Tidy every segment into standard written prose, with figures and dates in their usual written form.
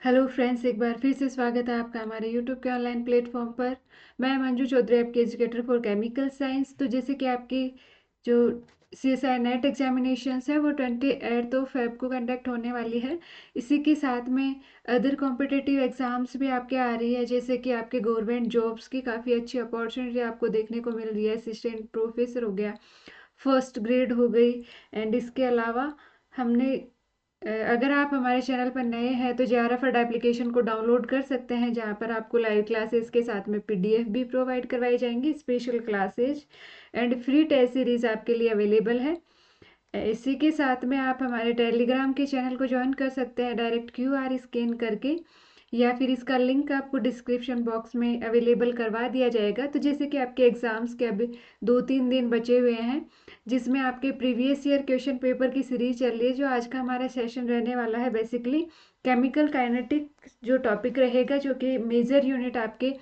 Hello friends, एक बार फिर से स्वागत है आपका हमारे यूट्यूब के ऑनलाइन प्लेटफॉर्म पर। मैं मंजू चौधरी, आपकी एजुकेटर फॉर केमिकल साइंस। तो जैसे कि आपकी जो CSI नेट एग्जामिनेशंस है वो 28 फेब को कंडक्ट होने वाली है। इसी के साथ में अदर कॉम्पिटिटिव एग्जाम्स भी आपके आ रही है, जैसे कि आपके गवर्नमेंट जॉब्स की काफ़ी अच्छी अपॉर्चुनिटी आपको देखने को मिल रही है। असिस्टेंट प्रोफेसर हो गया, फर्स्ट ग्रेड हो गई। एंड इसके अलावा हमने अगर आप हमारे चैनल पर नए हैं तो JRF एप्लीकेशन को डाउनलोड कर सकते हैं, जहाँ पर आपको लाइव क्लासेस के साथ में PDF भी प्रोवाइड करवाई जाएंगी, special classes and free test series आपके लिए अवेलेबल है। इसी के साथ में आप हमारे टेलीग्राम के चैनल को ज्वाइन कर सकते हैं डायरेक्ट QR स्कैन करके, या फिर इसका लिंक आपको डिस्क्रिप्शन बॉक्स में अवेलेबल करवा दिया जाएगा। तो जैसे कि आपके एग्ज़ाम्स के अभी 2-3 दिन बचे हुए हैं, जिसमें आपके प्रीवियस ईयर क्वेश्चन पेपर की सीरीज चल रही है। जो आज का हमारा सेशन रहने वाला है बेसिकली केमिकल काइनेटिक जो टॉपिक रहेगा, जो कि मेजर यूनिट आपके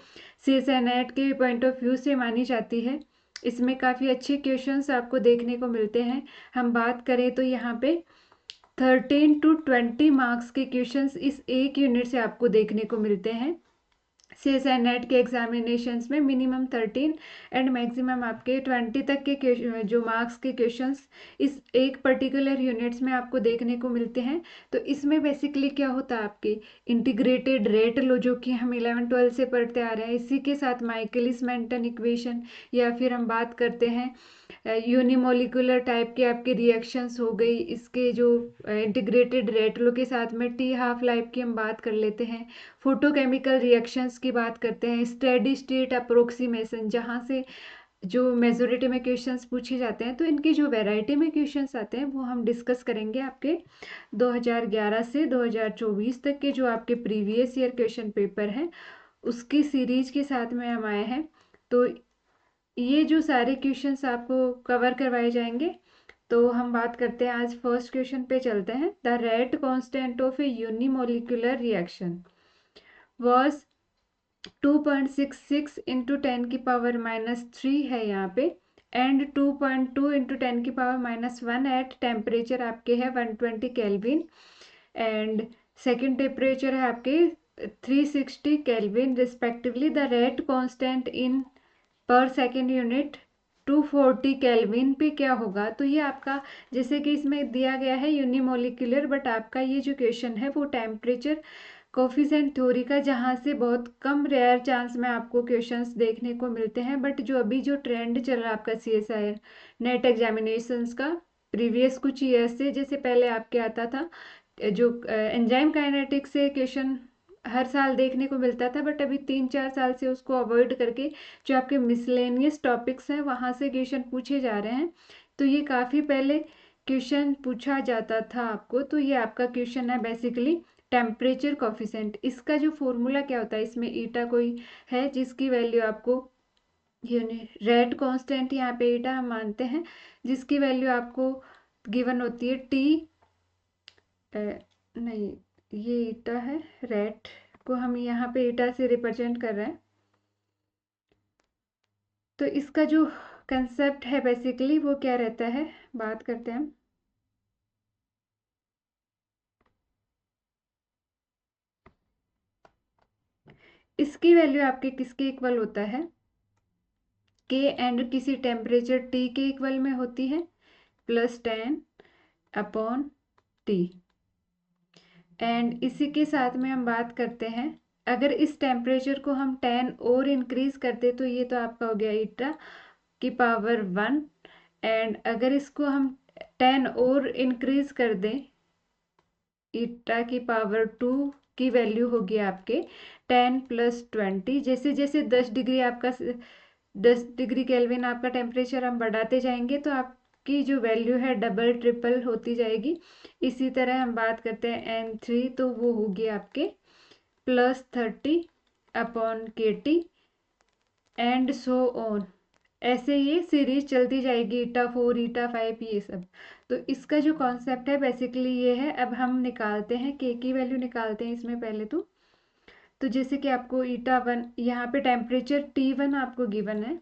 CSI नेट के पॉइंट ऑफ व्यू से मानी जाती है। इसमें काफ़ी अच्छे क्वेश्चंस आपको देखने को मिलते हैं। हम बात करें तो यहाँ पे 13 to 20 मार्क्स के क्वेश्चंस इस एक यूनिट से आपको देखने को मिलते हैं। CSI नेट के एग्जामिनेशंस में मिनिमम 13 एंड मैक्सिमम आपके 20 तक के जो मार्क्स के क्वेश्चंस इस एक पर्टिकुलर यूनिट्स में आपको देखने को मिलते हैं। तो इसमें बेसिकली क्या होता है, आपके इंटीग्रेटेड रेट लो, जो कि हम 11-12 से पढ़ते आ रहे हैं। इसी के साथ माइकलिस मेंटन इक्वेशन, या फिर हम बात करते हैं यूनिमोलिकुलर टाइप के आपके रिएक्शंस हो गई। इसके जो इंटीग्रेटेड रेट लो के साथ में T हाफ लाइफ की हम बात कर लेते हैं। फोटोकेमिकल रिएक्शंस की बात करते हैं। स्टेडी स्टेट अप्रोक्सीमेशन, जहाँ से जो मेजोरिटी में क्वेश्चंस पूछे जाते हैं, तो इनकी जो वैरायटी में क्वेश्चंस आते हैं वो हम डिस्कस करेंगे। आपके 2011 से 2024 तक के जो आपके प्रीवियस ईयर क्वेश्चन पेपर हैं, उसकी सीरीज के साथ में हम आए हैं। तो ये जो सारे क्वेश्चंस आपको कवर करवाए जाएंगे। तो हम बात करते हैं, आज फर्स्ट क्वेश्चन पे चलते हैं। The rate constant of A unimolecular reaction was 2.66 into 10⁻³ है यहाँ पे, एंड 2.2 इंटू 10⁻⁻1 एट टेम्परेचर आपके है 120 केल्विन, एंड सेकेंड टेम्परेचर है आपके 360 kelvin respectively. The rate constant in पर सेकेंड यूनिट 240 केल्विन पे क्या होगा। तो ये आपका, जैसे कि इसमें दिया गया है यूनिमोलिकुलर, बट आपका ये जो क्वेश्चन है वो टेम्परेचर कोफिशिएंट थ्योरी का, जहाँ से बहुत कम रेयर चांस में आपको क्वेश्चंस देखने को मिलते हैं। बट जो अभी जो ट्रेंड चल रहा है आपका CSI नेट एग्जामिनेशंस का प्रीवियस कुछ ईयर से, जैसे पहले आपके आता था जो एंजाइम काइनेटिक्स से क्वेश्चन हर साल देखने को मिलता था, बट अभी 3-4 साल से उसको अवॉइड करके जो आपके मिसलेनियस टॉपिक्स हैं वहाँ से क्वेश्चन पूछे जा रहे हैं। तो ये काफ़ी पहले क्वेश्चन पूछा जाता था आपको। तो ये आपका क्वेश्चन है बेसिकली टेम्परेचर कोफिशिएंट। इसका जो फॉर्मूला क्या होता है, इसमें ईटा कोई है जिसकी वैल्यू आपको रेट कांस्टेंट, यहाँ पे ईटा हम मानते हैं, जिसकी वैल्यू आपको गिवन होती है T, नहीं, ये ईटा है, रेट को हम यहाँ पे ईटा से रिप्रेजेंट कर रहे हैं। तो इसका जो कंसेप्ट है बेसिकली वो क्या रहता है, बात करते हैं हम। इसकी वैल्यू आपके किसके इक्वल होता है, के एंड किसी टेम्परेचर T के इक्वल में होती है, +10/T। एंड इसी के साथ में हम बात करते हैं, अगर इस टेम्परेचर को हम 10 और इंक्रीज करते तो ये तो आपका हो गया ईटा की पावर 1। एंड अगर इसको हम 10 और इंक्रीज कर दें, ईटा की पावर 2 की वैल्यू होगी आपके 10+20। जैसे जैसे 10 डिग्री आपका 10 डिग्री केल्विन आपका टेम्परेचर हम बढ़ाते जाएंगे, तो आपकी जो वैल्यू है डबल ट्रिपल होती जाएगी। इसी तरह हम बात करते हैं N3, तो वो होगी आपके +30/kT एंड सो ऑन। ऐसे ये सीरीज चलती जाएगी, ईटा 4, ईटा 5, ये सब। तो इसका जो कॉन्सेप्ट है बेसिकली ये है। अब हम निकालते हैं के की वैल्यू, निकालते हैं इसमें पहले तो जैसे कि आपको ईटा 1, यहाँ पे टेम्परेचर T1 आपको गिवन है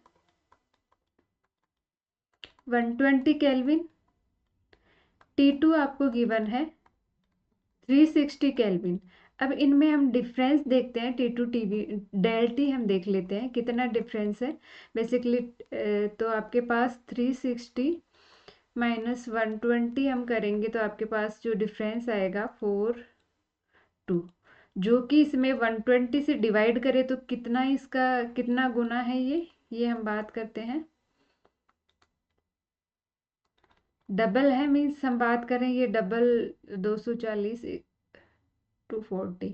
120 केल्विन, T2 आपको गिवन है 360 केल्विन। अब इनमें हम डिफरेंस देखते हैं, t to t b del t हम देख लेते हैं कितना डिफरेंस है बेसिकली। तो आपके पास 360 माइनस 120 हम करेंगे तो आपके पास जो डिफरेंस आएगा 4 2, जो कि इसमें 120 से डिवाइड करें तो कितना, इसका कितना गुना है ये हम बात करते हैं। डबल है, मीन्स हम बात करें ये डबल 240 240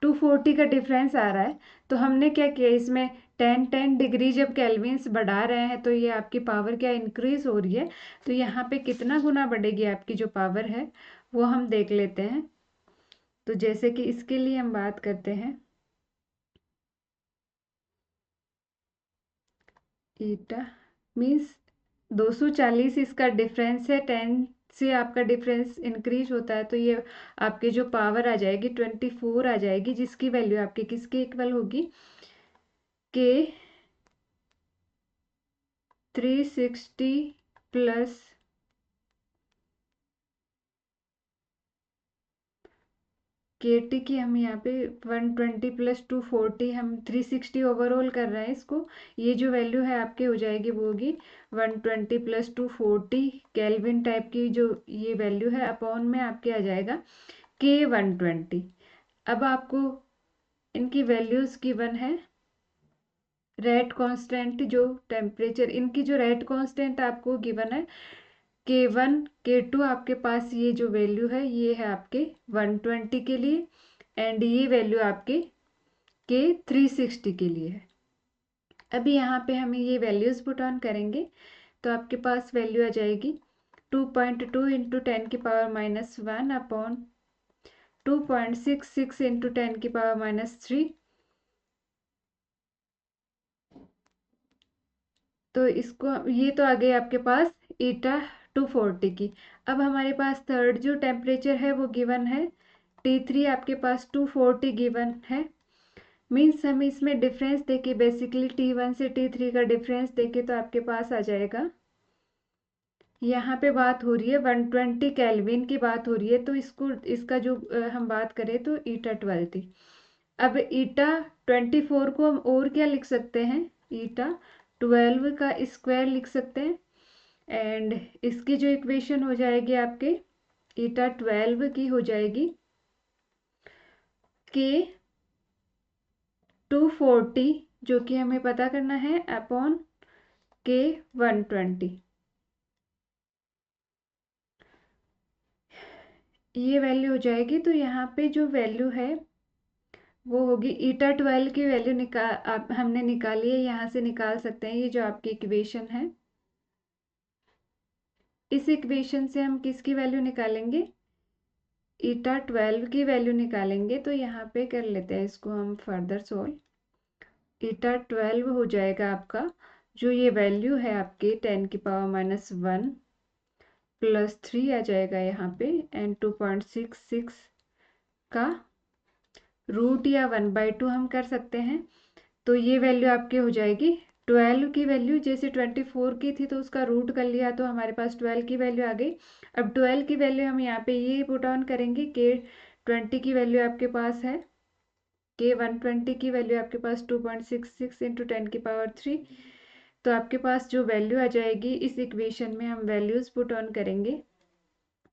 240 का डिफरेंस आ रहा है। तो हमने क्या किया इसमें 10 डिग्री जब केल्विन्स बढ़ा रहे हैं तो ये आपकी पावर क्या इंक्रीज हो रही है, तो यहाँ पे कितना गुना बढ़ेगी आपकी जो पावर है वो हम देख लेते हैं। तो जैसे कि इसके लिए हम बात करते हैं ईटा मीन्स 240 इसका डिफरेंस है, 10 से आपका डिफरेंस इंक्रीज होता है तो ये आपके जो पावर आ जाएगी 24 आ जाएगी, जिसकी वैल्यू आपके किसके इक्वल होगी, के 360 प्लस के टी की हम यहाँ पे 120 प्लस 240, हम 360 ओवरऑल कर रहे हैं इसको। ये जो वैल्यू है आपके हो जाएगी वो होगी 120 प्लस 240 केल्विन टाइप की जो ये वैल्यू है, अपॉन में आपके आ जाएगा के 120। अब आपको इनकी वैल्यूज गिवन है, रेट कांस्टेंट जो टेम्परेचर, इनकी जो रेट कांस्टेंट आपको गिवन है K1 K2, आपके पास ये जो वैल्यू है ये है आपके 120 के लिए, एंड ये वैल्यू आपके के 360 के लिए है। अभी यहाँ पे हमें ये वैल्यूज पुट ऑन करेंगे तो आपके पास वैल्यू आ जाएगी 2.2 इंटू 10 की पावर माइनस 1 अपॉन 2.66 इंटू 10 की पावर माइनस 3। तो इसको ये तो आ गई आपके पास ईटा 240 की। अब हमारे पास थर्ड जो टेम्परेचर है वो गिवन है T3, आपके पास 240 गिवन है। मीन्स हम इसमें डिफरेंस देके बेसिकली T1 से T3 का डिफरेंस देके तो आपके पास आ जाएगा, यहाँ पे बात हो रही है 120 केल्विन की बात हो रही है, तो इसको इसका जो हम बात करें तो ईटा 12 थी। अब ईटा 24 को हम और क्या लिख सकते हैं, ईटा 12 का स्क्वायर लिख सकते हैं, एंड इसकी जो इक्वेशन हो जाएगी आपके ईटा 12 की हो जाएगी के 240, जो कि हमें पता करना है, अपॉन के 120। ये वैल्यू हो जाएगी, तो यहाँ पे जो वैल्यू है वो होगी ईटा 12 की वैल्यू हमने निकाली है, यहाँ से निकाल सकते हैं ये जो आपकी इक्वेशन है। इस इक्वेशन से हम किसकी वैल्यू निकालेंगे, ईटा 12 की वैल्यू निकालेंगे। तो यहाँ पे कर लेते हैं इसको हम फर्दर सोल्व। ईटा 12 हो जाएगा आपका, जो ये वैल्यू है आपके 10 की पावर माइनस 1 प्लस 3 आ जाएगा यहाँ पे, एंड 2.66 का रूट या 1/2 हम कर सकते हैं। तो ये वैल्यू आपकी हो जाएगी 12 की वैल्यू, जैसे 24 की थी तो उसका रूट कर लिया तो हमारे पास 12 की वैल्यू आ गई। अब 12 की वैल्यू हम यहाँ पे ये पुट ऑन करेंगे, के 20 की वैल्यू आपके पास है, के 120 की वैल्यू आपके पास 2.66 इंटू 10 की पावर 3। तो आपके पास जो वैल्यू आ जाएगी इस इक्वेशन में हम वैल्यूज पुट ऑन करेंगे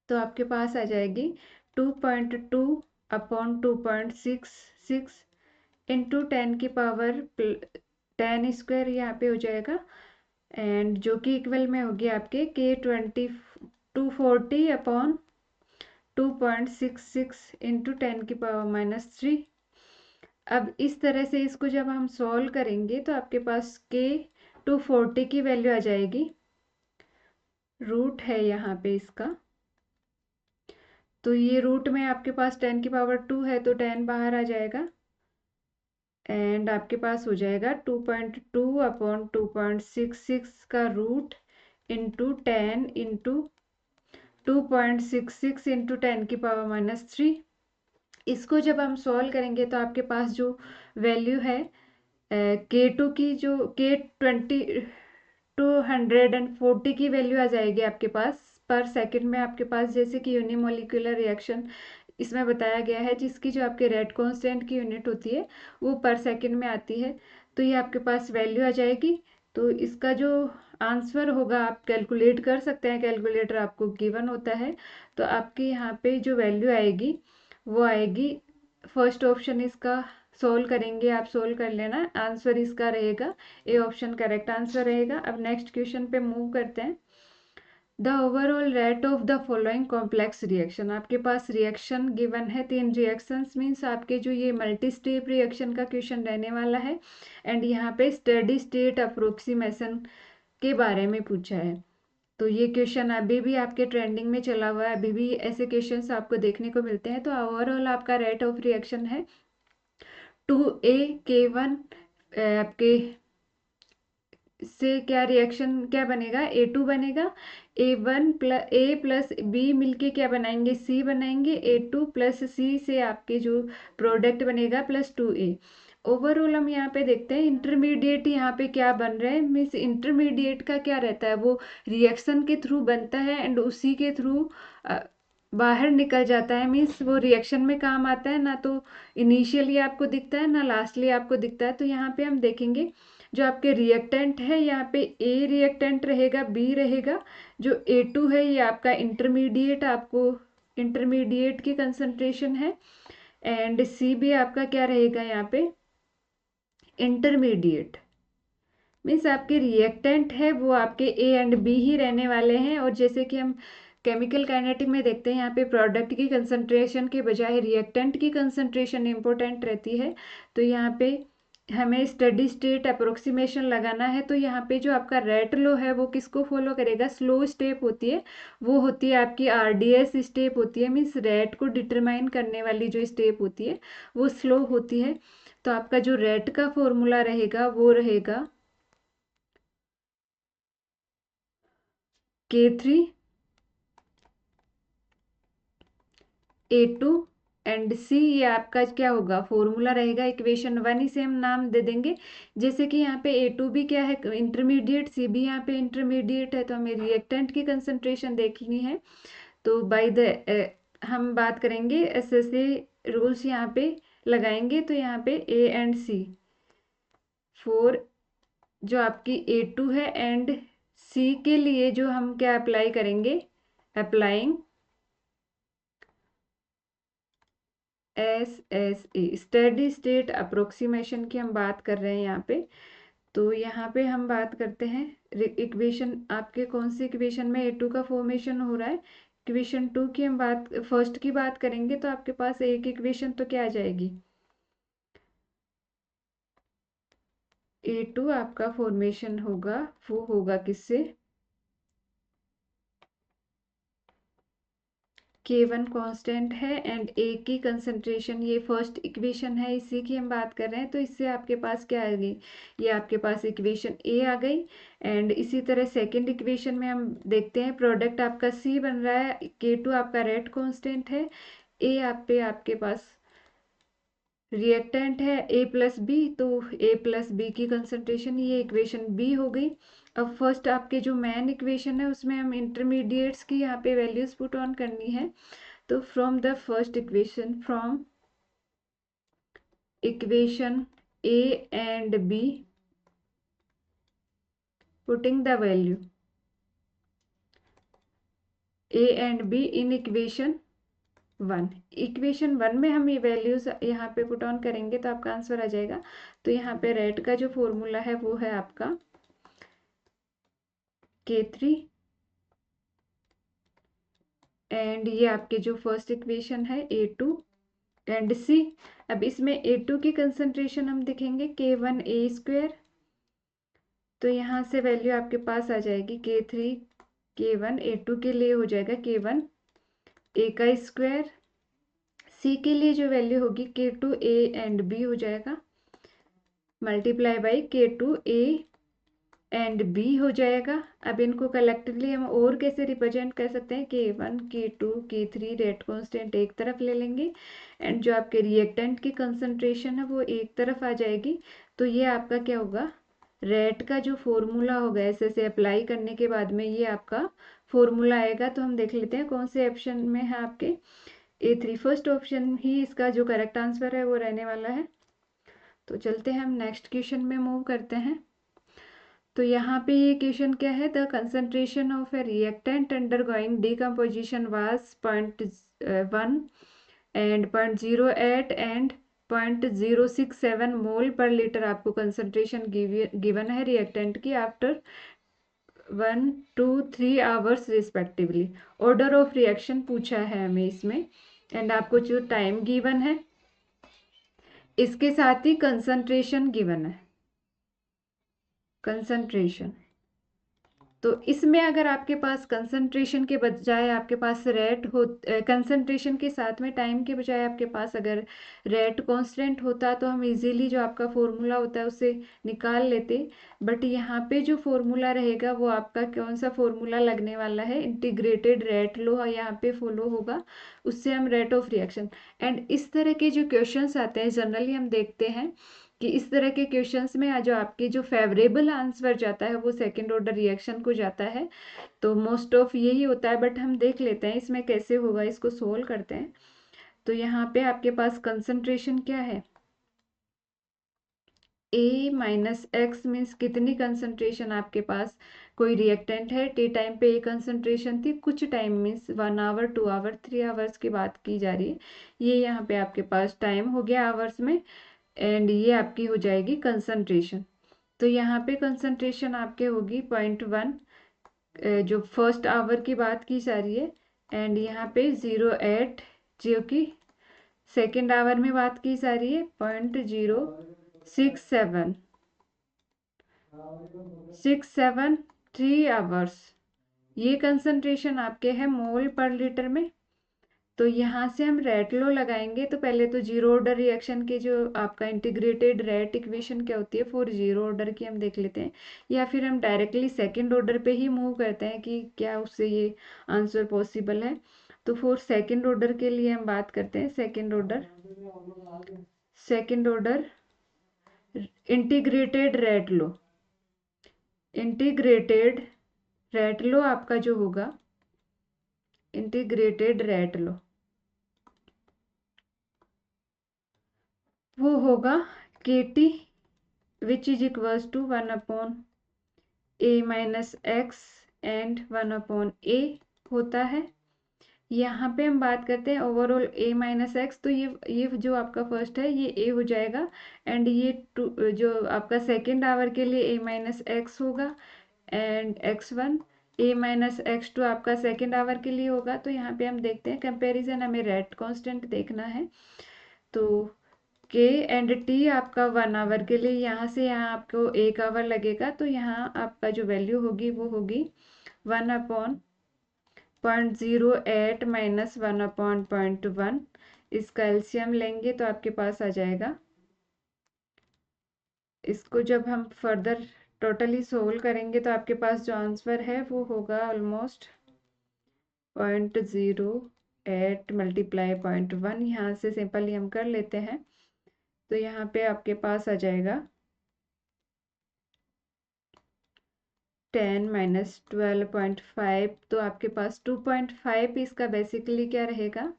तो आपके पास आ जाएगी 2.2 अपॉन 2.66 इंटू 10 की पावर 10 स्क्वायर यहाँ पे हो जाएगा, एंड जो कि इक्वल में होगी आपके के 240 अपॉन 2.66 इंटू 10 की पावर माइनस 3। अब इस तरह से इसको जब हम सॉल्व करेंगे तो आपके पास के 240 की वैल्यू आ जाएगी, रूट है यहाँ पे इसका, तो ये रूट में आपके पास 10 की पावर 2 है तो 10 बाहर आ जाएगा, एंड आपके पास हो जाएगा 2.2 अपॉन 2.66 का रूट इंटू 10 इंटू 2.66 इंटू 10 की पावर माइनस 3। इसको जब हम सॉल्व करेंगे तो आपके पास जो वैल्यू है K2 की, जो K20 240 की वैल्यू आ जाएगी आपके पास पर सेकंड में आपके पास, जैसे कि यूनिमोलिकुलर रिएक्शन इसमें बताया गया है, जिसकी जो आपके रेट कांस्टेंट की यूनिट होती है वो पर सेकंड में आती है। तो ये आपके पास वैल्यू आ जाएगी। तो इसका जो आंसर होगा आप कैलकुलेट कर सकते हैं, कैलकुलेटर आपको गिवन होता है। तो आपके यहाँ पे जो वैल्यू आएगी वो आएगी, फर्स्ट ऑप्शन इसका सोल्व करेंगे, आप सोल्व कर लेना, आंसर इसका रहेगा ए ऑप्शन करेक्ट आंसर रहेगा। अब नेक्स्ट क्वेश्चन पे मूव करते हैं। The overall rate of the following complex reaction, आपके पास रिएक्शन गिवन है, 3 रिएक्शंस मीन्स आपके जो ये मल्टी स्टेप रिएक्शन का क्वेश्चन रहने वाला है। एंड यहाँ पे स्टेडी स्टेट अप्रोक्सीमेशन के बारे में पूछा है। तो ये क्वेश्चन अभी भी आपके ट्रेंडिंग में चला हुआ है, अभी भी ऐसे क्वेश्चंस आपको देखने को मिलते हैं। तो ओवरऑल आपका रेट ऑफ रिएक्शन है 2A K1, आपके से क्या रिएक्शन क्या बनेगा, A2 बनेगा, A प्लस B मिलके क्या बनाएंगे, C बनाएंगे, A2 प्लस C से आपके जो प्रोडक्ट बनेगा प्लस 2A। ओवरऑल हम यहाँ पे देखते हैं इंटरमीडिएट यहाँ पे क्या बन रहा है, मीन्स इंटरमीडिएट का क्या रहता है, वो रिएक्शन के थ्रू बनता है एंड उसी के थ्रू बाहर निकल जाता है, मीन्स वो रिएक्शन में काम आता है, ना तो इनिशियली आपको दिखता है ना लास्टली आपको दिखता है। तो यहाँ पे हम देखेंगे जो आपके रिएक्टेंट है, यहाँ पे ए रिएक्टेंट रहेगा, बी रहेगा, जो A2 है ये आपका इंटरमीडिएट, आपको इंटरमीडिएट की कंसंट्रेशन है, एंड सी भी आपका क्या रहेगा यहाँ पे इंटरमीडिएट, मीन्स आपके रिएक्टेंट है वो आपके ए एंड बी ही रहने वाले हैं। और जैसे कि हम केमिकल काइनेटिक में देखते हैं, यहाँ पे प्रोडक्ट की कंसंट्रेशन के बजाय रिएक्टेंट की कंसंट्रेशन इंपॉर्टेंट रहती है। तो यहाँ पे हमें स्टेडी स्टेट अप्रोक्सीमेशन लगाना है। तो यहाँ पे जो आपका रेट लो है वो किसको फॉलो करेगा, स्लो स्टेप होती है, वो होती है आपकी RDS स्टेप होती है, मीन्स रेट को डिटरमाइन करने वाली जो स्टेप होती है वो स्लो होती है। तो आपका जो रेट का फॉर्मूला रहेगा वो रहेगा K3 A2 एंड C, ये आपका क्या होगा फॉर्मूला रहेगा, इक्वेशन 1 इसे हम नाम दे देंगे। जैसे कि यहाँ पे A2 भी क्या है इंटरमीडिएट, C भी यहाँ पे इंटरमीडिएट है, तो हमें रिएक्टेंट की कंसंट्रेशन देखनी है। तो बाय द हम बात करेंगे ऐसे रूल्स यहाँ पे लगाएंगे। तो यहाँ पे A एंड C फॉर जो आपकी A2 है एंड C के लिए जो हम क्या अप्लाई करेंगे, applying SSA steady state approximation की हम बात कर रहे हैं यहाँ पे। तो यहाँ पे हम बात करते हैं इक्वेशन, आपके कौन सी इक्वेशन में A2 का फॉर्मेशन हो रहा है, इक्वेशन 2 की हम बात फर्स्ट की बात करेंगे। तो आपके पास एक इक्वेशन तो क्या आ जाएगी, A2 आपका फॉर्मेशन होगा, वो होगा किससे, K1 कांस्टेंट है एंड A की कंसंट्रेशन, ये फर्स्ट इक्वेशन है, इसी की हम बात कर रहे हैं। तो इससे आपके पास क्या आ गई, ये आपके पास इक्वेशन A आ गई। एंड इसी तरह सेकंड इक्वेशन में हम देखते हैं प्रोडक्ट आपका C बन रहा है, K2 आपका रेट कांस्टेंट है, A आपके पास रिएक्टेंट है A प्लस बी, तो A प्लस बी की कंसंट्रेशन, ये इक्वेशन B हो गई। अब फर्स्ट आपके जो मेन इक्वेशन है उसमें हम इंटरमीडिएट्स की यहाँ पे वैल्यूज पुट ऑन करनी है। तो from the first equation, from equation A and B, putting the value A and B in equation 1, equation 1 में हम ये वैल्यूज यहाँ पे पुट ऑन करेंगे तो आपका आंसर आ जाएगा। तो यहाँ पे रेट का जो फॉर्मूला है वो है आपका K3 एंड ये आपके जो फर्स्ट इक्वेशन है A2 एंड C। अब इसमें A2 की कंसंट्रेशन हम देखेंगे K1A², तो यहाँ से वैल्यू आपके पास आ जाएगी K3 K1, A2 के लिए हो जाएगा K1A का स्क्वायर, C के लिए जो वैल्यू होगी K2A एंड B हो जाएगा, multiply by K2A and B हो जाएगा। अब इनको कलेक्टिवली हम और कैसे रिप्रेजेंट कर सकते हैं, K1 K2 K3 rate constant एक तरफ ले लेंगे एंड जो आपके रिएक्टेंट की कंसंट्रेशन है वो एक तरफ आ जाएगी। तो ये आपका क्या होगा, रेट का जो फॉर्मूला होगा ऐसे अप्लाई करने के बाद में ये आपका फॉर्मूला आएगा। तो हम देख लेते हैं कौन से ऑप्शन में है आपके A3 फर्स्ट ऑप्शन ही इसका जो करेक्ट आंसर है वो रहने वाला है। तो चलते हैं हम नेक्स्ट क्वेश्चन में मूव करते हैं। तो यहाँ पे ये क्वेश्चन क्या है, the concentration of A reactant undergoing decomposition was 0.1 and 0.08 and 0.067 मोल पर लीटर। आपको कंसंट्रेशन गिवन है रिएक्टेंट की after 1, 2, 3 hours respectively. Order of reaction पूछा है हमें इसमें, एंड आपको जो टाइम गिवन है इसके साथ ही कंसंट्रेशन गिवन है, कंसंट्रेशन। तो इसमें अगर आपके पास कंसंट्रेशन के बजाय आपके पास रेट हो, कंसंट्रेशन के साथ में टाइम के बजाय आपके पास अगर रेट कांस्टेंट होता तो हम इजीली जो आपका फॉर्मूला होता है उसे निकाल लेते। बट यहाँ पे जो फॉर्मूला रहेगा वो आपका कौन सा फॉर्मूला लगने वाला है, इंटीग्रेटेड रेट लो यहाँ पे फॉलो होगा, उससे हम रेट ऑफ रिएक्शन। एंड इस तरह के जो क्वेश्चंस आते हैं जनरली हम देखते हैं कि इस तरह के क्वेश्चंस में जो आपके जो फेवरेबल आंसर जाता है वो सेकंड ऑर्डर रिएक्शन को जाता है। तो मोस्ट ऑफ यही होता है, बट हम देख लेते हैं इसमें कैसे होगा, इसको सोल्व करते हैं। तो यहाँ पे आपके पास कंसंट्रेशन क्या है, A माइनस एक्स मीन्स कितनी कंसंट्रेशन आपके पास, कोई रिएक्टेंट है टी टाइम पे ए कंसंट्रेशन थी, कुछ time means 1 hour 2 hour 3 hours की बात की जा रही है। ये यहाँ पे आपके पास टाइम हो गया आवर्स में, एंड ये आपकी हो जाएगी कंसंट्रेशन। तो यहाँ पे कंसंट्रेशन आपके होगी 0.1 जो फर्स्ट आवर की बात की जा रही है, एंड यहाँ पे 0.8 जो कि सेकेंड आवर में बात की जा रही है, 0.067 3 आवर्स। ये कंसंट्रेशन आपके है मोल पर लीटर में। तो यहाँ से हम रेट लो लगाएंगे, तो पहले तो जीरो ऑर्डर रिएक्शन के जो आपका इंटीग्रेटेड रेट इक्वेशन क्या होती है फॉर जीरो ऑर्डर की हम देख लेते हैं, या फिर हम डायरेक्टली सेकंड ऑर्डर पे ही मूव करते हैं कि क्या उससे ये आंसर पॉसिबल है। तो फॉर सेकंड ऑर्डर के लिए हम बात करते हैं, second order integrated rate law, integrated rate law आपका जो होगा, इंटीग्रेटेड रेट लो वो होगा KT which is equals to 1/A minus x and 1/A होता है। यहाँ पे हम बात करते हैं ओवरऑल A माइनस एक्स, तो ये जो आपका फर्स्ट है ये A हो जाएगा, एंड ये जो आपका सेकेंड आवर के लिए A माइनस एक्स होगा, and x1 A minus x2 आपका सेकेंड आवर के लिए होगा। तो यहाँ पे हम देखते हैं कंपैरिजन, हमें रेट कांस्टेंट देखना है। तो K एंड T आपका 1 आवर के लिए, यहाँ से यहाँ आपको 1 आवर लगेगा, तो यहाँ आपका जो वैल्यू होगी वो होगी 1/0.08 माइनस 1/0.1। इसका एलसीएम लेंगे तो आपके पास आ जाएगा, इसको जब हम फर्दर टोटली सोल्व करेंगे तो आपके पास जो आंसर है वो होगा ऑलमोस्ट 0.08 मल्टीप्लाई 0.1। यहाँ से सिंपली हम कर लेते हैं, तो यहाँ पे आपके पास आ जाएगा 10 माइनस 12.5। तो आपके पास 2.5 इसका बेसिकली क्या रहेगा,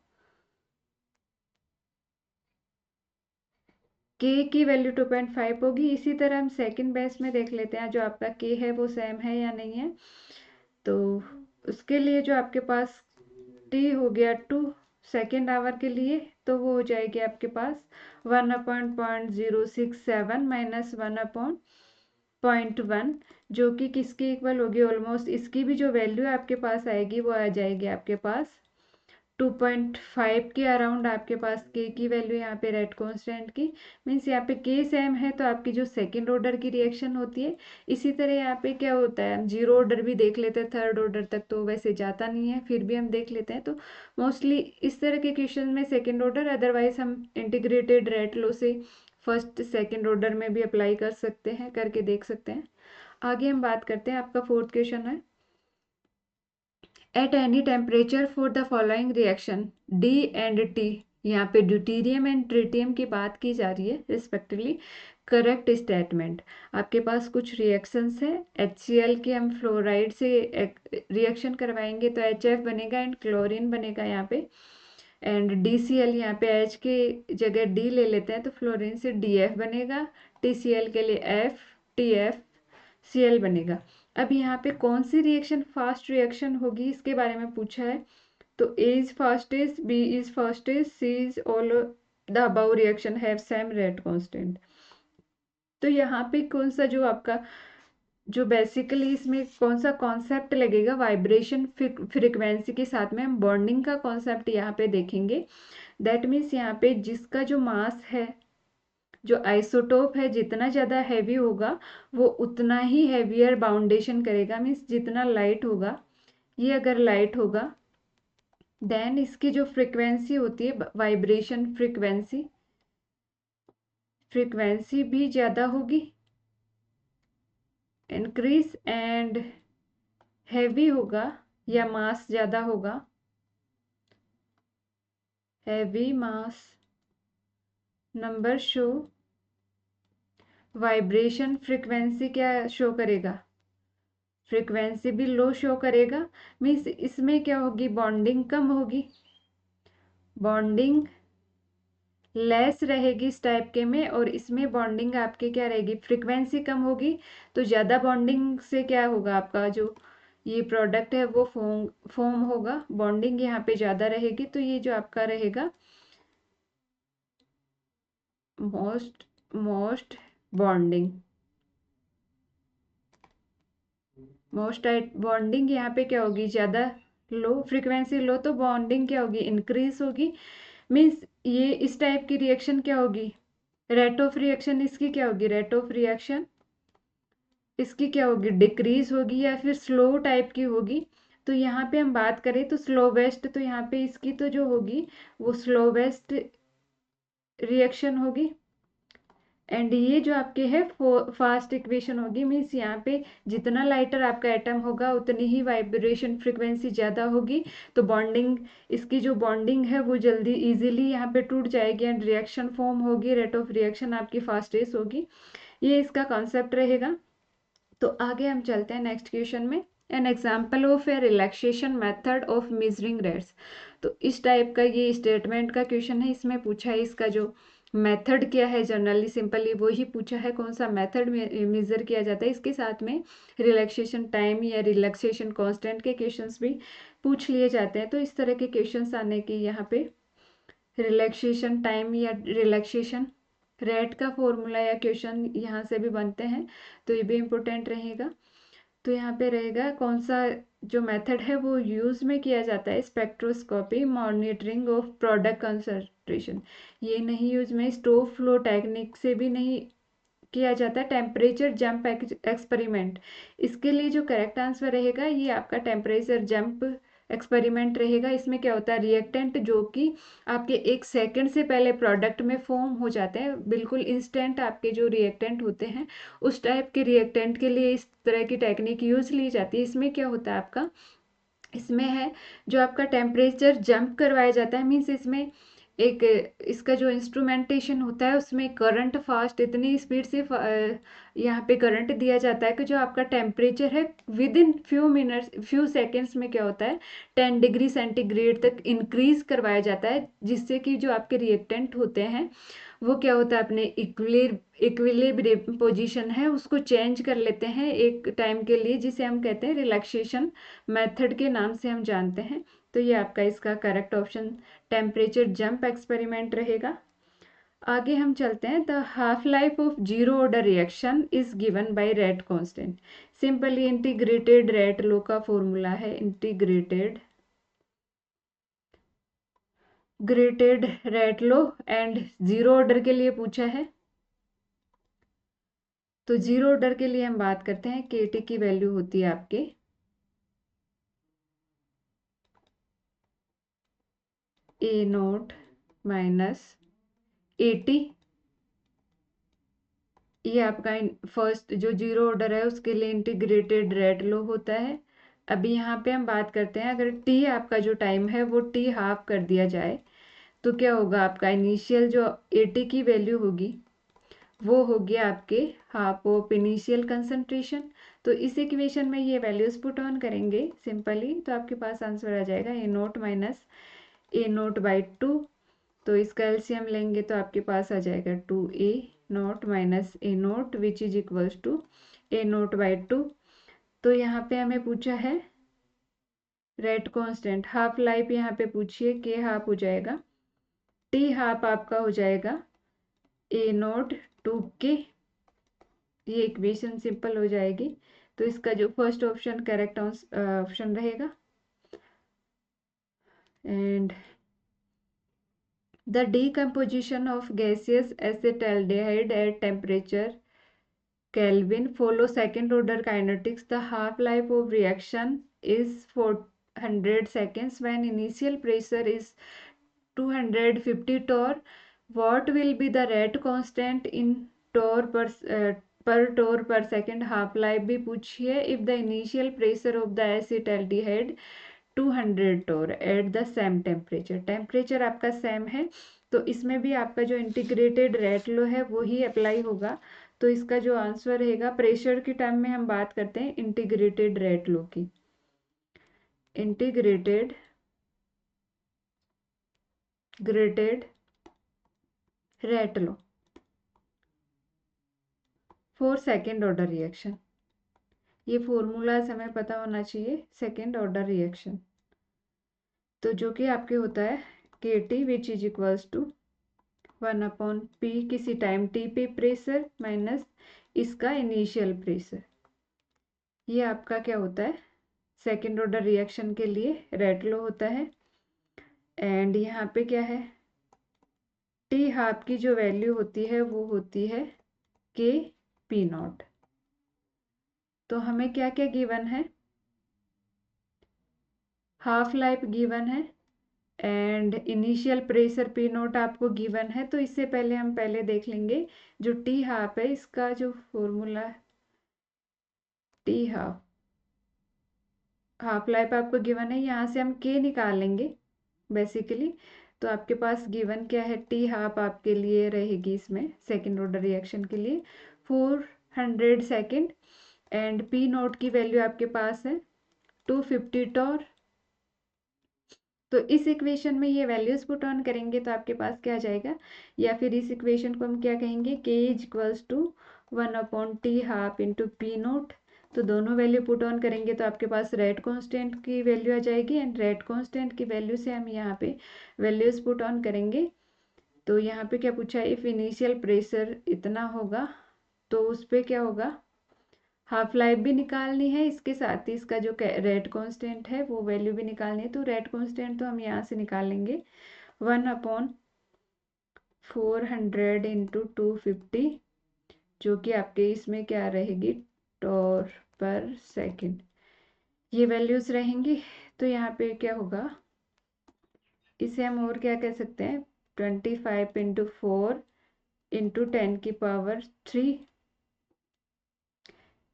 K की वैल्यू 2.5 होगी। इसी तरह हम सेकंड बेस में देख लेते हैं जो आपका K है वो सेम है या नहीं है। तो उसके लिए जो आपके पास T हो गया 2 सेकेंड आवर के लिए, तो वो हो जाएगी आपके पास 1/067 माइनस 1/0.1, जो कि किसके इक्वल होगी, ऑलमोस्ट इसकी भी जो वैल्यू आपके पास आएगी वो आ जाएगी आपके पास 2.5 के अराउंड। आपके पास K की वैल्यू यहाँ पे रेट कांस्टेंट की, मीन्स यहाँ पे K सेम है तो आपकी जो सेकंड ऑर्डर की रिएक्शन होती है। इसी तरह यहाँ पे क्या होता है, हम जीरो ऑर्डर भी देख लेते हैं, थर्ड ऑर्डर तक तो वैसे जाता नहीं है, फिर भी हम देख लेते हैं। तो मोस्टली इस तरह के क्वेश्चन में सेकेंड ऑर्डर, अदरवाइज हम इंटीग्रेटेड रेट लो से फर्स्ट सेकेंड ऑर्डर में भी अप्लाई कर सकते हैं, करके देख सकते हैं। आगे हम बात करते हैं, आपका फोर्थ क्वेश्चन है, at any temperature for the following reaction D and T, यहाँ पे ड्यूटीरियम एंड ट्रिटियम की बात की जा रही है रिस्पेक्टिवली, करेक्ट स्टेटमेंट। आपके पास कुछ रिएक्शंस है, HCl के हम फ्लोराइड से रिएक्शन करवाएंगे तो HF बनेगा एंड क्लोरीन बनेगा यहाँ पे। एंड DCl यहाँ पे H के जगह D ले लेते हैं तो फ्लोरीन से DF बनेगा, TCl के लिए FTFCl बनेगा। अब यहाँ पे कौन सी रिएक्शन फास्ट रिएक्शन होगी इसके बारे में पूछा है। तो A is fastest, B is fastest, C is all the above reaction have same rate constant। तो यहाँ पे कौन सा जो आपका जो बेसिकली इसमें कौन सा कॉन्सेप्ट लगेगा, वाइब्रेशन फ्रीक्वेंसी के साथ में हम बॉन्डिंग का कॉन्सेप्ट यहाँ पे देखेंगे। दैट मीन्स यहाँ पे जिसका जो मास है, जो आइसोटोप है, जितना ज़्यादा हैवी होगा वो उतना ही हैवियर बाउंडेशन करेगा। मीन्स जितना लाइट होगा, ये अगर लाइट होगा देन इसकी जो फ्रीक्वेंसी होती है वाइब्रेशन फ्रीक्वेंसी भी ज़्यादा होगी, इंक्रीज, एंड हैवी होगा या मास ज़्यादा होगा, heavy mass number show, vibration frequency क्या शो करेगा, फ्रीक्वेंसी भी लो शो करेगा। मीन्स इसमें क्या होगी, बॉन्डिंग कम होगी, बॉन्डिंग लेस रहेगी इस टाइप के में, और इसमें बॉन्डिंग आपके क्या रहेगी, फ्रीक्वेंसी कम होगी। तो ज़्यादा बॉन्डिंग से क्या होगा, आपका जो ये प्रोडक्ट है वो फॉर्म होगा, बॉन्डिंग यहाँ पे ज़्यादा रहेगी। तो ये जो आपका रहेगा मोस्ट बॉन्डिंग, मोस्ट बॉन्डिंग यहाँ पे क्या होगी, ज़्यादा लो, फ्रीक्वेंसी लो तो बॉन्डिंग क्या होगी, इंक्रीज होगी। मीन्स ये इस टाइप की रिएक्शन क्या होगी, रेट ऑफ रिएक्शन इसकी क्या होगी, रेट ऑफ रिएक्शन इसकी क्या होगी, डिक्रीज होगी या फिर स्लो टाइप की होगी। तो यहाँ पे हम बात करें तो स्लोवेस्ट, तो यहाँ पे इसकी तो जो होगी वो स्लोवेस्ट रिएक्शन होगी। एंड ये जो आपके है फास्ट इक्वेशन होगी। मीन्स यहाँ पे जितना लाइटर आपका एटम होगा उतनी ही वाइब्रेशन फ्रीक्वेंसी ज़्यादा होगी, तो बॉन्डिंग इसकी जो बॉन्डिंग है वो जल्दी इजीली यहाँ पे टूट जाएगी एंड रिएक्शन फॉर्म होगी, रेट ऑफ रिएक्शन आपकी फास्टेस्ट होगी। ये इसका कॉन्सेप्ट रहेगा। तो आगे हम चलते हैं नेक्स्ट क्वेश्चन में। An example of A relaxation method of measuring rates. तो इस टाइप का ये स्टेटमेंट का क्वेश्चन है, इसमें पूछा है इसका जो मेथड क्या है, जनरली सिंपली वो ही पूछा है, कौन सा मेथड मेजर किया जाता है। इसके साथ में रिलैक्सेशन टाइम या रिलैक्सेशन कांस्टेंट के क्वेश्चंस भी पूछ लिए जाते हैं। तो इस तरह के क्वेश्चंस आने की यहाँ पे रिलैक्सेशन टाइम या रिलैक्सेशन रेट का फॉर्मूला या क्वेश्चन यहाँ से भी बनते हैं, तो ये भी इम्पोर्टेंट रहेगा। तो यहाँ पे रहेगा कौन सा जो मेथड है वो यूज़ में किया जाता है, spectroscopy monitoring of product concentration. ये नहीं यूज में, स्टोव फ्लो टेक्निक से भी नहीं किया जाता। टेम्परेचर जंप एक्सपेरिमेंट, इसके लिए जो करेक्ट आंसर रहेगा ये आपका टेम्परेचर जंप एक्सपेरिमेंट रहेगा। इसमें क्या होता है, रिएक्टेंट जो कि आपके 1 सेकंड से पहले प्रोडक्ट में फॉर्म हो जाते हैं, बिल्कुल इंस्टेंट आपके जो रिएक्टेंट होते हैं उस टाइप के रिएक्टेंट के लिए इस तरह की टेक्निक यूज ली जाती है। इसमें क्या होता है आपका, इसमें है जो आपका टेम्परेचर जंप करवाया जाता है। मीन्स इसमें एक इसका जो इंस्ट्रूमेंटेशन होता है उसमें करंट फास्ट इतनी स्पीड से यहाँ पे करंट दिया जाता है कि जो आपका टेम्परेचर है with in few minutes few seconds में क्या होता है 10 डिग्री सेंटीग्रेड तक इंक्रीज करवाया जाता है, जिससे कि जो आपके रिएक्टेंट होते हैं वो क्या होता है अपने इक्विलिब्रियम पोजीशन है उसको चेंज कर लेते हैं एक टाइम के लिए, जिसे हम कहते हैं रिलैक्सेशन मेथड के नाम से हम जानते हैं। तो ये आपका इसका correct option temperature jump experiment रहेगा। आगे हम चलते हैं, the half life of zero order reaction is given by rate constant. Simply integrated rate law का फॉर्मूला है, integrated rate law, and zero order के लिए पूछा है। तो जीरो ऑर्डर के लिए हम बात करते हैं, केटी की वैल्यू होती है आपके ए नोट माइनस 80। ये आपका फर्स्ट जो जीरो ऑर्डर है उसके लिए इंटीग्रेटेड रेट लो होता है। अभी यहाँ पे हम बात करते हैं, अगर टी आपका जो टाइम है वो टी हाफ कर दिया जाए तो क्या होगा, आपका इनिशियल जो 80 की वैल्यू होगी वो होगी आपके हाफ ऑफ इनिशियल कंसंट्रेशन। तो इस इक्वेशन में ये वैल्यूज पुट ऑन करेंगे सिंपली, तो आपके पास आंसर आ जाएगा A naught minus A note by 2, तो इसका एलसीएम लेंगे तो आपके पास आ जाएगा 2a not minus A not which is equals to a note by 2। तो यहाँ पे हमें पूछा है रेट कांस्टेंट, हाफ लाइफ यहाँ पे पूछिए, के हाफ हो जाएगा, टी हाफ आपका हो जाएगा ए नोट 2k, ये इक्वेशन सिंपल हो जाएगी। तो इसका जो फर्स्ट ऑप्शन करेक्ट ऑप्शन रहेगा। And the decomposition of gaseous acetaldehyde at temperature Kelvin follow second order kinetics. The half life of reaction is 400 seconds. When initial pressure is 250 torr, what will be the rate constant in torr per torr per second? Half life भी पूछिए। If the initial pressure of the acetaldehyde 200 torr at the same temperature, temperature आपका same है, तो इसमें भी आपका जो integrated rate लो है वो ही अप्लाई होगा। तो इसका जो आंसर रहेगा, प्रेशर की टर्म में हम बात करते हैं इंटीग्रेटेड रेट लो की, integrated grated rate law for second order reaction. ये फॉर्मूला हमें पता होना चाहिए, सेकेंड ऑर्डर रिएक्शन। तो जो कि आपके होता है k t which is equals to 1/p किसी टाइम टी पे प्रेशर माइनस इसका इनिशियल प्रेशर। ये आपका क्या होता है, सेकेंड ऑर्डर रिएक्शन के लिए रेट लो होता है। एंड यहाँ पे क्या है, टी हाफ की जो वैल्यू होती है वो होती है के पी नॉट। तो हमें क्या क्या गिवन है, हाफ लाइफ गिवन है and initial pressure P note आपको गिवन है। तो इससे पहले हम देख लेंगे जो टी हाफ है, इसका जो formula T half, half life आपको गिवन है, यहाँ से हम के निकाल लेंगे बेसिकली। तो आपके पास गिवन क्या है, टी हाफ आपके लिए रहेगी इसमें सेकेंड ऑर्डर रिएक्शन के लिए 400 सेकेंड एंड पी नोट की वैल्यू आपके पास है 250 टॉर। तो इस इक्वेशन में ये वैल्यूज पुट ऑन करेंगे तो आपके पास क्या आ जाएगा, या फिर इस इक्वेशन को हम क्या कहेंगे, k is equals to 1/t half into p not. तो दोनों वैल्यू पुट ऑन करेंगे तो आपके पास रेट कांस्टेंट की वैल्यू आ जाएगी एंड रेट कांस्टेंट की वैल्यू से हम यहाँ पे वैल्यूज पुट ऑन करेंगे। तो यहाँ पे क्या पूछा है, इफ इनिशियल प्रेशर इतना होगा तो उस पर क्या होगा, हाफ लाइफ भी निकालनी है, इसके साथ ही इसका जो रेट कांस्टेंट है वो वैल्यू भी निकालनी है। तो रेट कांस्टेंट तो हम यहाँ से निकाल लेंगे 1/400 इंटू 250, जो कि आपके इसमें क्या रहेगी, टॉर पर सेकेंड, ये वैल्यूज रहेंगी। तो यहाँ पे क्या होगा, इसे हम और क्या कह सकते हैं, 25 इंटू 4 इंटू 10 की पावर 3,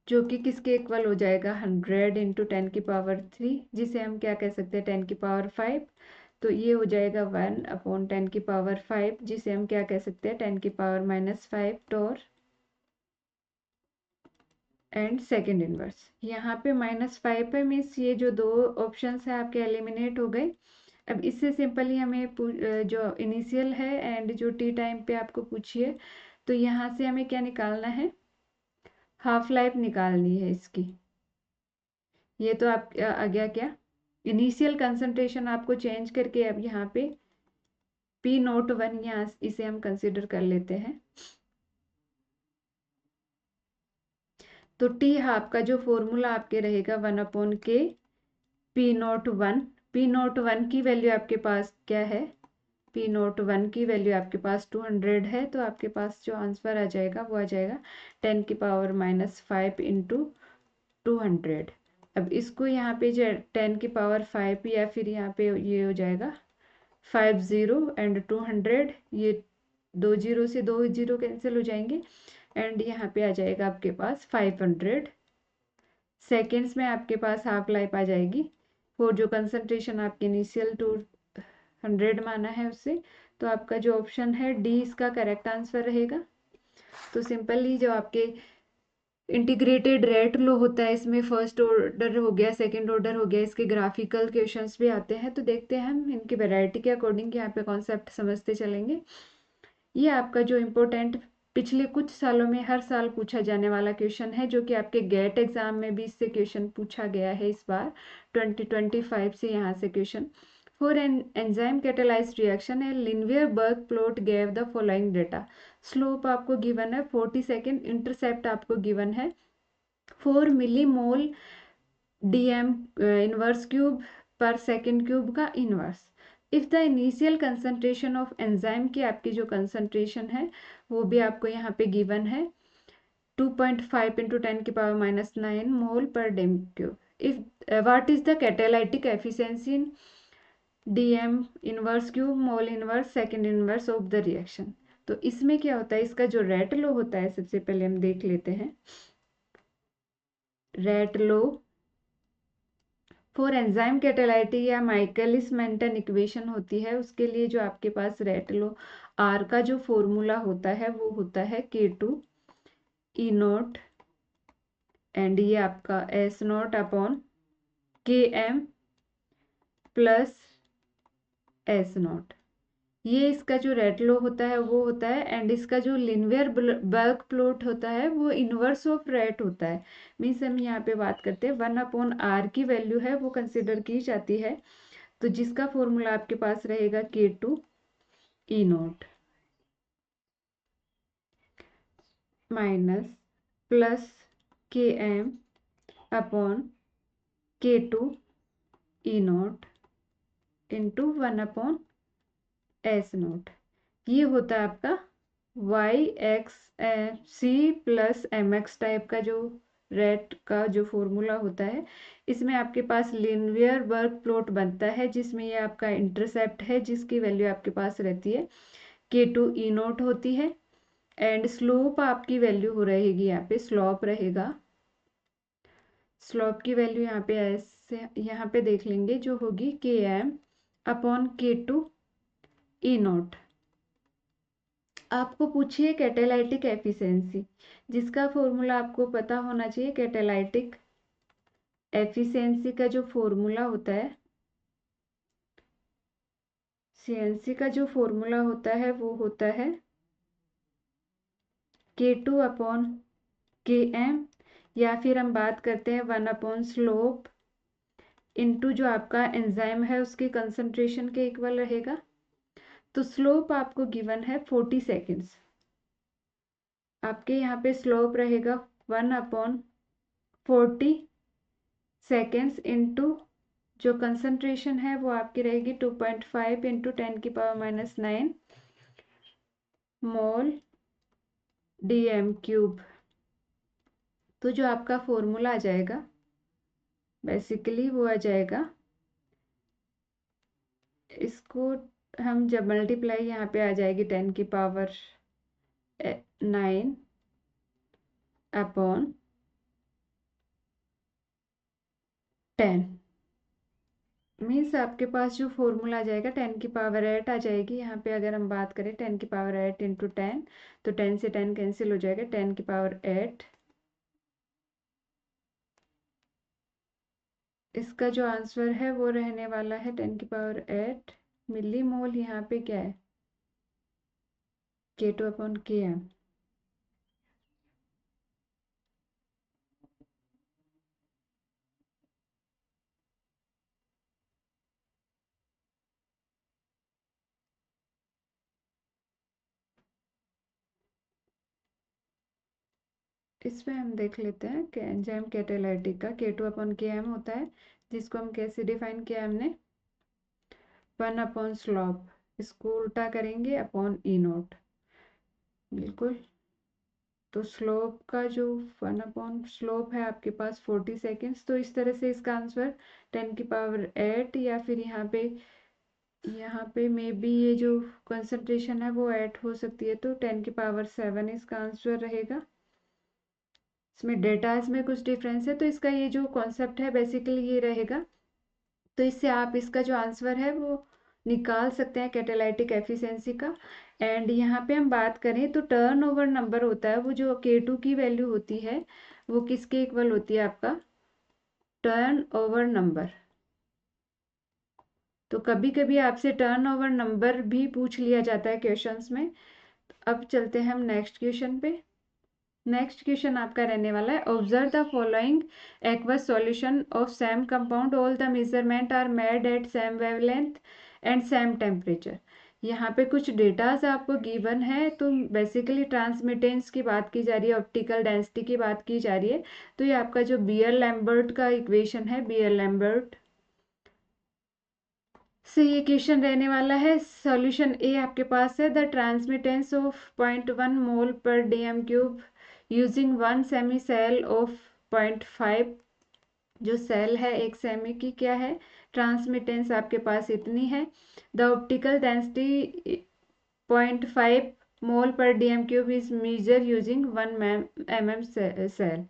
जो कि किसके इक्वल हो जाएगा 100 इंटू 10 की पावर 3, जिसे हम क्या कह सकते हैं 10 की पावर 5। तो ये हो जाएगा 1/10 की पावर 5, जिसे हम क्या कह सकते हैं 10 की power -5 torr and second inverse. यहाँ पे -5 है, मीन्स ये जो दो ऑप्शन है आपके एलिमिनेट हो गए। अब इससे सिंपली हमें जो इनिशियल है एंड जो टी टाइम पे आपको पूछिए, तो यहाँ से हमें क्या निकालना है, हाफ लाइफ निकालनी है इसकी। ये तो आप आ गया क्या, इनिशियल कंसंट्रेशन आपको चेंज करके अब यहाँ पे पी नोट 1 यहाँ इसे हम कंसिडर कर लेते हैं। तो टी हाफ का जो फॉर्मूला आपके रहेगा 1/k P note 1, P note 1 की वैल्यू आपके पास क्या है, पी नोट 1 की वैल्यू आपके पास 200 है। तो आपके पास जो आंसर आ जाएगा वो आ जाएगा 10 की पावर -5 इंटू 200। अब इसको यहाँ पे 10 की पावर 5 या फिर यहाँ पे ये हो जाएगा 50 एंड 200, ये 2 जीरो से 2 जीरो कैंसिल हो जाएंगे एंड यहाँ पे आ जाएगा आपके पास 500 सेकेंड्स में आपके पास हाफ लाइफ आ जाएगी और जो कंसंट्रेशन आपके इनिशियल 200 माना है उससे। तो आपका जो ऑप्शन है डी इसका करेक्ट आंसर रहेगा। तो सिंपली जो आपके इंटीग्रेटेड रेट लो होता है, इसमें फर्स्ट ऑर्डर हो गया, सेकंड ऑर्डर हो गया, इसके ग्राफिकल क्वेश्चंस भी आते हैं। तो देखते हैं हम इनकी वैरायटी के अकॉर्डिंग यहाँ पे कॉन्सेप्ट समझते चलेंगे। ये आपका जो इम्पोर्टेंट पिछले कुछ सालों में हर साल पूछा जाने वाला क्वेश्चन है, जो कि आपके गेट एग्जाम में भी इससे क्वेश्चन पूछा गया है इस बार 2025 से यहाँ से question. For an enzyme catalysed reaction a Lineweaver Burk plot gave the following data. Slope आपको गिवन है 40 सेकेंड, इंटरसेप्ट आपको गिवन है 4 मिलीमोल डीएम इनवर्स क्यूब पर सेकेंड क्यूब का inverse. If the initial concentration of enzyme की आपकी जो concentration है वो भी आपको यहाँ पे गिवन है 2.5 इंटू 10⁻⁹ मोल पर dm cube. If what is the catalytic efficiency in dm inverse cube mole inverse second inverse of the reaction. तो इसमें क्या होता है, इसका जो रेट लो होता है सबसे पहले हम देख लेते हैं। रेट लो फॉर एंजाइम कैटालाइटी या माइकलिस मेंटन इक्वेशन होती है, उसके लिए जो आपके पास रेट लो आर का जो फॉर्मूला होता है वो होता है K2 ई नॉट एंड ये आपका S not upon Km plus S not. ये इसका जो रेट लो होता है वो होता है, एंड इसका जो लिनियर बर्ग प्लॉट होता है वो इनवर्स ऑफ रेट होता है। मीन्स हम यहाँ पे बात करते हैं 1/r की वैल्यू है वो कंसिडर की जाती है। तो जिसका फॉर्मूला आपके पास रहेगा K2 E not minus plus Km upon K2 E not into 1/S not. ये होता है आपका YXC प्लस MX टाइप का जो रेट का जो फॉर्मूला होता है। इसमें आपके पास लिनियर बर्ग प्लॉट बनता है जिसमें ये आपका इंटरसेप्ट है जिसकी वैल्यू आपके पास रहती है K2 ई नॉट होती है, एंड स्लोप आपकी वैल्यू हो रहेगी यहाँ पे स्लोप रहेगा। स्लोप की वैल्यू यहाँ पे ऐसे यहाँ पे देख लेंगे जो होगी Km upon K2 E not. आपको पूछिए कैटालाइटिक एफिशिएंसी, जिसका फॉर्मूला आपको पता होना चाहिए। कैटालाइटिक एफिशिएंसी का जो फॉर्मूला होता है, सीएनसी का जो फॉर्मूला होता है वो होता है K2 अपॉन Km, या फिर हम बात करते हैं 1 स्लोप इनटू जो आपका एंजाइम है उसकी कंसंट्रेशन के इक्वल रहेगा। तो स्लोप आपको गिवन है 40 सेकेंड्स। आपके यहाँ पे स्लोप रहेगा 1/40 सेकेंड्स इनटू जो कंसंट्रेशन है वो आपकी रहेगी 2.5 इंटू 10⁻⁹ मोल डीएम क्यूब। तो जो आपका फॉर्मूला आ जाएगा बेसिकली वो आ जाएगा, इसको हम जब मल्टीप्लाई यहाँ पे आ जाएगी 10⁹ अपॉन 10 मीन्स आपके पास जो फॉर्मूला आ जाएगा 10⁸ आ जाएगी। यहाँ पे अगर हम बात करें 10⁸ इंटू 10, तो 10 से 10 कैंसिल हो जाएगा, 10⁸। इसका जो आंसर है वो रहने वाला है 10⁸ मिलीमोल। यहाँ पे क्या है K2 अपॉन Km। इसमें हम देख लेते हैं कि एंजाइम कैटालाइटिक का K2 अपॉन Km होता है, जिसको हम कैसे डिफाइन किया हमने 1 स्लोप, इसको उल्टा करेंगे अपॉन ई नॉट। बिल्कुल। तो स्लोप का जो 1 स्लोप है आपके पास 40 सेकेंड्स। तो इस तरह से इसका आंसर 10⁸, या फिर यहाँ पे मे बी ये जो कंसंट्रेशन है वो 8 हो सकती है, तो 10⁷ इसका आंसर रहेगा। इसमें डेटाज में कुछ डिफरेंस है, तो इसका ये जो कॉन्सेप्ट है बेसिकली ये रहेगा। तो इससे आप इसका जो आंसर है वो निकाल सकते हैं कैटालाइटिक एफिशिएंसी का। एंड यहाँ पे हम बात करें तो टर्नओवर नंबर होता है वो जो K2 की वैल्यू होती है वो किसके इक्वल होती है? आपका टर्न ओवर नंबर। तो कभी कभी आपसे टर्न ओवर नंबर भी पूछ लिया जाता है क्वेश्चंस में। अब चलते हैं हम नेक्स्ट क्वेश्चन पे। नेक्स्ट क्वेश्चन आपका रहने वाला है, observe the following aqueous solution of same compound, all the measurement are made at same wavelength and same temperature. यहाँ पे कुछ डेटाज आपको गिवन है, तो बेसिकली ट्रांसमिटेंस की बात की जा रही है, ऑप्टिकल डेंसिटी की बात की जा रही है। तो ये आपका जो बियर लैम्बर्ट का इक्वेशन है, बियर लैम्बर्ट से ये क्वेश्चन रहने वाला है। सॉल्यूशन ए आपके पास है, द ट्रांसमिटेंस ऑफ 0.1 मोल पर dm cube using one cm cell of 0.5। जो सेल है एक सेमी की क्या है, ट्रांसमिटेंस आपके पास इतनी है। द ऑप्टिकल डेंसिटी 0.5 मोल पर dm cube is measure using 1 mm cell,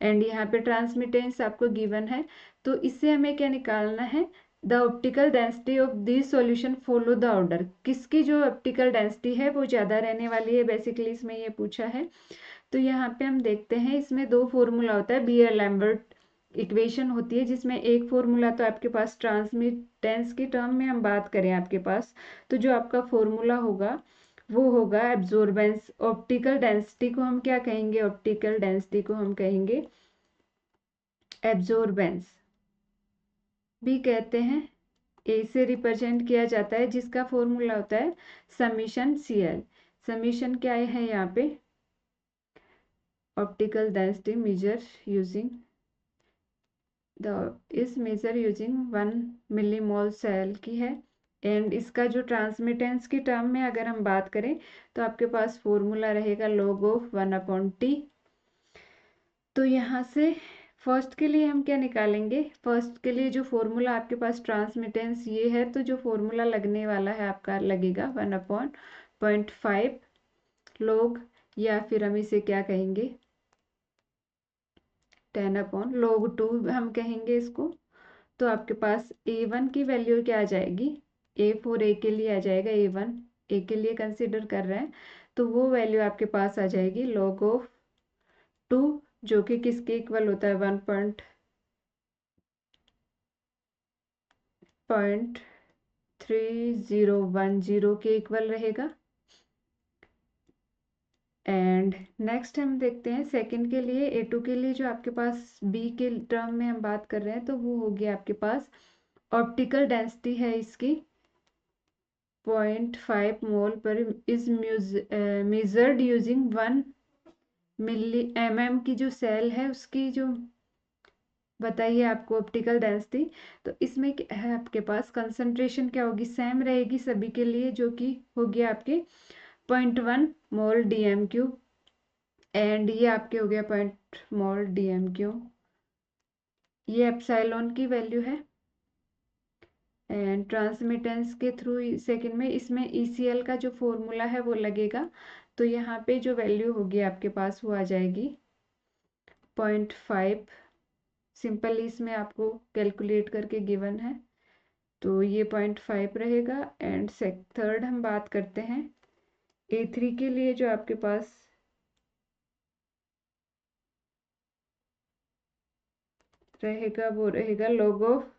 and यहाँ पे ट्रांसमिटेंस आपको गिवन है। तो इससे हमें क्या निकालना है, the optical density of this solution follow the order. किसकी जो ऑप्टिकल डेंसिटी है वो ज़्यादा रहने वाली है, बेसिकली इसमें ये पूछा है। तो यहाँ पे हम देखते हैं, इसमें दो फॉर्मूला होता है, बियर लैम्बर्ट इक्वेशन होती है, जिसमें एक फॉर्मूला तो आपके पास ट्रांसमिटेंस की टर्म में हम बात करें आपके पास, तो जो आपका फॉर्मूला होगा वो होगा एब्जॉर्बेंस। ऑप्टिकल डेंसिटी को हम क्या कहेंगे, ऑप्टिकल डेंसिटी को हम कहेंगे एब्जॉर्बेंस भी कहते हैं। ए से रिप्रेजेंट किया जाता है, जिसका फॉर्मूला होता है समीशन CL। समीशन क्या है यहाँ पे, ऑप्टिकल डेंसिटी मेजर यूजिंग इस मेजर यूजिंग 1 मिलीमोल सेल की है। एंड इसका जो ट्रांसमिटेंस की टर्म में अगर हम बात करें तो आपके पास फॉर्मूला रहेगा log ऑफ 1/T। तो यहाँ से फर्स्ट के लिए हम क्या निकालेंगे, फर्स्ट के लिए जो फॉर्मूला आपके पास ट्रांसमिटेंस ये है, तो जो फॉर्मूला लगने वाला है आपका लगेगा 1/0.5 log, या फिर हम इसे क्या कहेंगे 10/log2 हम कहेंगे इसको। तो आपके पास A1 की वैल्यू क्या आ जाएगी, A के लिए आ जाएगा, A1 ए के लिए कंसिडर कर रहे हैं, तो वो वैल्यू आपके पास आ जाएगी log ऑफ 2, जो कि किसके इक्वल होता है 1.3010 के इक्वल रहेगा। एंड नेक्स्ट हम देखते हैं सेकंड के लिए, A2 के लिए, जो आपके पास B के टर्म में हम बात कर रहे हैं, तो वो होगी आपके पास ऑप्टिकल डेंसिटी है इसकी 0.5 मोल पर is measured using 1 milli mm की जो सेल है उसकी जो बताइए आपको ऑप्टिकल डेंसिटी। तो इसमें क्या है आपके पास, कंसंट्रेशन क्या होगी, सेम रहेगी सभी के लिए, जो कि होगी आपके 0.1 मोल DMQ। एंड ये आपके हो गया 0 मोल DMQ, ये एप्सिलॉन की वैल्यू है। एंड ट्रांसमिटेंस के थ्रू सेकंड में इसमें ECL का जो फॉर्मूला है वो लगेगा। तो यहाँ पे जो वैल्यू होगी आपके पास वो आ जाएगी 0.5, सिंपल इसमें आपको कैलकुलेट करके गिवन है, तो ये 0.5 रहेगा। एंड थर्ड हम बात करते हैं A3 के लिए, जो आपके पास रहेगा वो रहेगा log ऑफ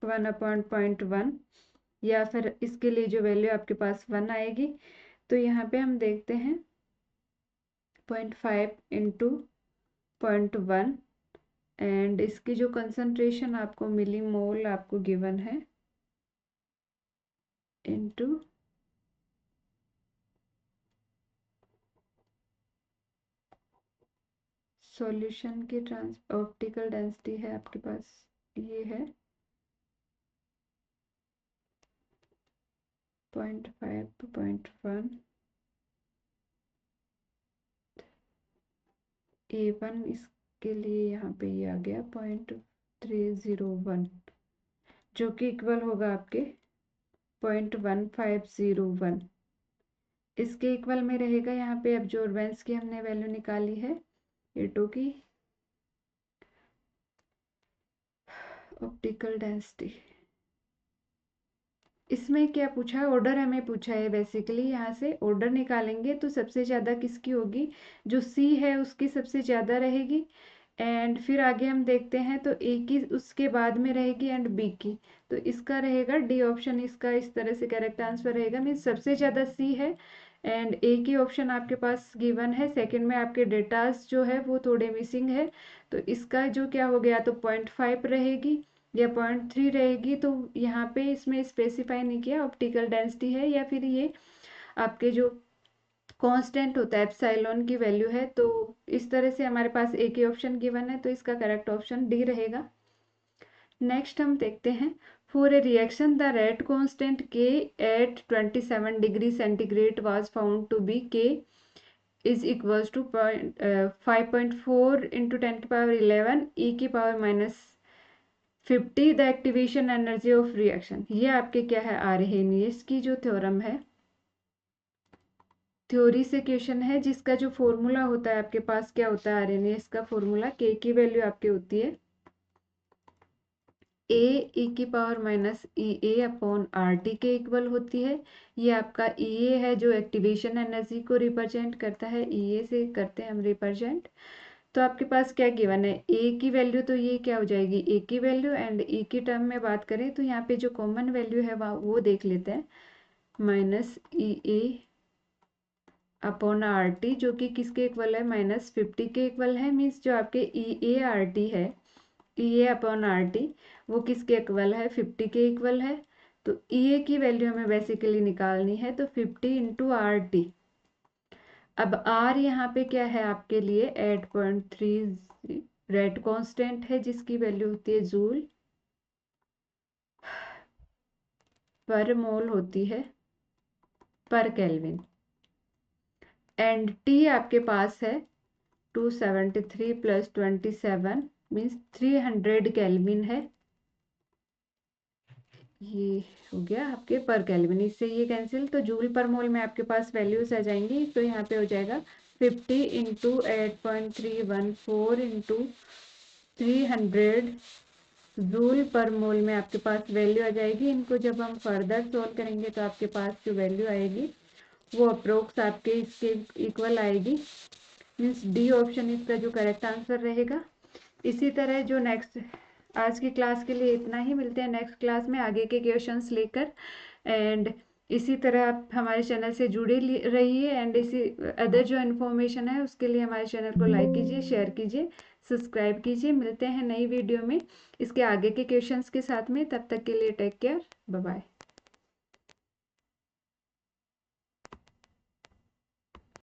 1/0.1, या फिर इसके लिए जो वैल्यू आपके पास 1 आएगी। तो यहाँ पे हम देखते हैं 0.5 इंटू 0.1, एंड इसकी जो कंसंट्रेशन आपको मिलीमोल आपको गिवन है इंटू सॉल्यूशन की ऑप्टिकल डेंसिटी है आपके पास, ये है 0.5 to 0.1, A1 इसके लिए यहाँ पे ये आ गया 0.301, जो कि इक्वल होगा आपके 0.1501। इसके इक्वल में रहेगा, यहाँ पे एब्जॉर्बेंस की हमने वैल्यू निकाली है A2 की, ऑप्टिकल डेंसिटी। इसमें क्या पूछा है, ऑर्डर हमें पूछा है, बेसिकली यहाँ से ऑर्डर निकालेंगे तो सबसे ज़्यादा किसकी होगी, जो C है उसकी सबसे ज़्यादा रहेगी। एंड फिर आगे हम देखते हैं तो ए की उसके बाद में रहेगी एंड बी की, तो इसका रहेगा डी ऑप्शन, इसका इस तरह से करेक्ट आंसर रहेगा। मीन्स सबसे ज़्यादा सी है एंड ए की ऑप्शन आपके पास गिवन है। सेकंड में आपके डेटास जो है वो थोड़े मिसिंग है, तो इसका जो क्या हो गया, तो 0.5 रहेगी या 0.3 रहेगी। तो यहाँ पे इसमें स्पेसिफाई नहीं किया ऑप्टिकल डेंसिटी है या फिर ये आपके जो कांस्टेंट होता है एप्सिलॉन की वैल्यू है। तो इस तरह से हमारे पास एक ही ऑप्शन गिवन है, तो इसका करेक्ट ऑप्शन डी रहेगा। नेक्स्ट हम देखते हैं, for a reaction the rate constant k at 27 degree centigrade was found to be k is equals to 5.4 इंटू 10⁻11 ई की power -50 the activation energy of reaction. ये आपके क्या है, आरहेनियस की जो थ्योरम है, थ्योरी से क्वेश्चन है, जिसका जो फॉर्मूला होता है आपके पास क्या होता है, आरहेनियस का फॉर्मूला के की वैल्यू आपकी होती है ए ई की पावर -EA/RT के इक्वल होती है। ये आपका EA है जो एक्टिवेशन एनर्जी को रिप्रेजेंट करता है, EA से करते हैं हम रिप्रेजेंट। तो आपके पास क्या गिवन है, ए की वैल्यू, तो ये क्या हो जाएगी ए की वैल्यू, एंड ई की टर्म में बात करें तो यहाँ पे जो कॉमन वैल्यू है वो देख लेते हैं, -EA/RT जो कि किसके इक्वल है, -50 के इक्वल है। मीन्स जो आपके EA/RT है, EA/RT वो किसके इक्वल है, 50 के इक्वल है। तो EA की वैल्यू हमें बेसिकली निकालनी है, तो 50 इंटू RT। अब R यहाँ पे क्या है आपके लिए 8.3 रेट कांस्टेंट है, जिसकी वैल्यू होती है जूल पर मोल होती है पर केल्विन। एंड T आपके पास है 273 + 27 मीन्स 300 केल्विन है। ये हो गया आपके पर केल्विन, इससे ये कैंसिल, तो जूल पर मोल में आपके पास वैल्यूज आ जाएंगी। तो यहाँ पे हो जाएगा 50 इंटू 8.314 इंटू 300 जूल पर मोल में आपके पास वैल्यू आ जाएगी। इनको जब हम फर्दर सोल्व करेंगे तो आपके पास जो वैल्यू आएगी वो अप्रोक्स आपके इसके इक्वल आएगी। मीन्स डी ऑप्शन इसका जो करेक्ट आंसर रहेगा। इसी तरह जो नेक्स्ट, आज की क्लास के लिए इतना ही, मिलते हैं नेक्स्ट क्लास में आगे के क्वेश्चंस लेकर। एंड इसी तरह आप हमारे चैनल से जुड़े रहिए एंड इसी अदर जो इन्फॉर्मेशन है उसके लिए हमारे चैनल को लाइक कीजिए, शेयर कीजिए, सब्सक्राइब कीजिए। मिलते हैं नई वीडियो में इसके आगे के क्वेश्चंस के साथ में, तब तक के लिए टेक केयर, बाय बाय।